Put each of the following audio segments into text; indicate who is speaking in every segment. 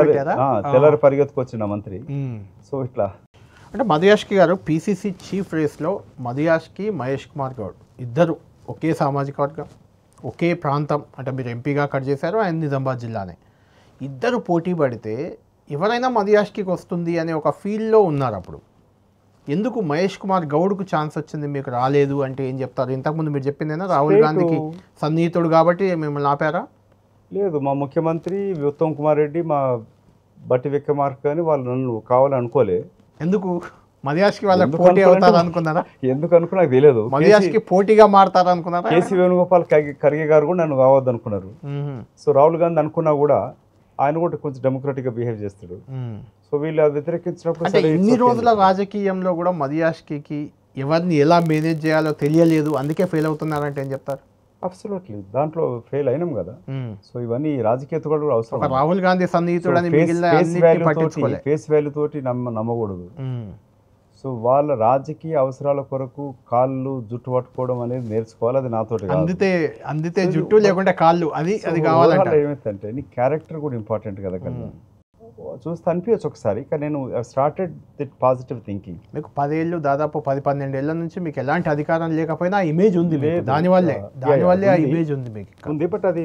Speaker 1: పెట్టారా?
Speaker 2: తెల్లారి పరిగెత్తుకొచ్చిన మంత్రి. సో ఇట్లా
Speaker 1: అంటే మధుయాష్కి గారు పీసీసీ చీఫ్ రేస్లో మధుయాష్కి మహేష్ కుమార్ గౌడ్ ఇద్దరు ఒకే సామాజిక వర్గం, ఒకే ప్రాంతం. అంటే మీరు ఎంపీగా కట్ చేశారు, ఆయన నిజామాబాద్ జిల్లానే. ఇద్దరు పోటీ పడితే ఎవరైనా మధుయాష్కి వస్తుంది అనే ఒక ఫీల్డ్లో ఉన్నారు. అప్పుడు ఎందుకు మహేష్ కుమార్ గౌడ్కు ఛాన్స్ వచ్చింది, మీకు రాలేదు అంటే ఏం చెప్తారు? ఇంతకుముందు మీరు చెప్పిందేనా రాహుల్ గాంధీకి సన్నిహితుడు కాబట్టి మిమ్మల్ని ఆపారా?
Speaker 2: లేదు, మా ముఖ్యమంత్రి ఉత్తమ్ కుమార్ రెడ్డి, మా బట్టి విక్రమార్క కానీ వాళ్ళు నన్ను కావాలని అనుకోలే.
Speaker 1: ఎందుకు మధుయాష్కి వాళ్ళకి పోటీ అవుతారు అనుకున్నారా?
Speaker 2: ఎందుకు అనుకున్నా నాకు తెలియదు.
Speaker 1: మధుయాష్కి పోటీగా మారుతారు అనుకున్నారా?
Speaker 2: కేసీ వేణుగోపాల్ ఖర్గే గారు కూడా నన్ను కావద్దు అనుకున్నారు. సో రాహుల్ గాంధీ అనుకున్నా కూడా ఆయన కూడా కొంచెం డెమోక్రటిక్గా బిహేవ్ చేస్తాడు. సో వీళ్ళు అది వ్యతిరేకించినప్పుడు
Speaker 1: అంటే ఇన్ని రోజుల రాజకీయంలో కూడా మధుయాష్కి ఎవరిని ఎలా మేనేజ్ చేయాలో తెలియలేదు, అందుకే ఫెయిల్ అవుతున్నారంటే ఏం చెప్తారు?
Speaker 2: అబ్సల్యూట్లీ దాంట్లో ఫెయిల్ అయినాం కదా. సో ఇవన్నీ రాజకీయ ఎత్తుగడలు కూడా అవసరం.
Speaker 1: రాహుల్ గాంధీ సన్నిహితుడని
Speaker 2: ఫేస్ వాల్యూ తోటి నమ్మకూడదు. సో వాళ్ళ రాజకీయ అవసరాల కొరకు కాళ్ళు జుట్టు పట్టుకోవడం అనేది నేర్చుకోవాలి. అది నాతోటి
Speaker 1: అందితే జుట్టు లేకుంటే కాళ్ళు అది కావాలంటే
Speaker 2: ఏమైందంటే నీ క్యారెక్టర్ కూడా ఇంపార్టెంట్ కదా కదా. చూస్తే అనిపించచ్చు ఒకసారి, కానీ నేను స్టార్టెడ్ విత్ పాజిటివ్ థింకింగ్.
Speaker 1: మీకు 10 ఏళ్ళు దాదాపు 10-12 ఏళ్ళ నుంచి మీకు ఎలాంటి అధికారం లేకపోయినా ఆ ఇమేజ్ ఉంది, దానివల్లే ఆ ఇమేజ్ ఉంది మీకు
Speaker 2: ఉంది. బట్ అది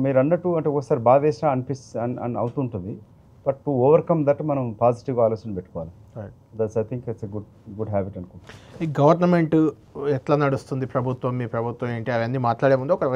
Speaker 2: మీరు అన్నట్టు అంటే ఒకసారి బాధ వేసినా అవుతుంటుంది. బట్ టు ఓవర్కమ్ దట్ మనం పాజిటివ్ ఆలోచన పెట్టుకోవాలి. That's I think it's a good habit అనుకుంటున్నాను.
Speaker 1: ఈ గవర్నమెంట్ ఎట్లా నడుస్తుంది, ప్రభుత్వం మీ ప్రభుత్వం ఏంటి అవన్నీ మాట్లాడే ముందు ఒక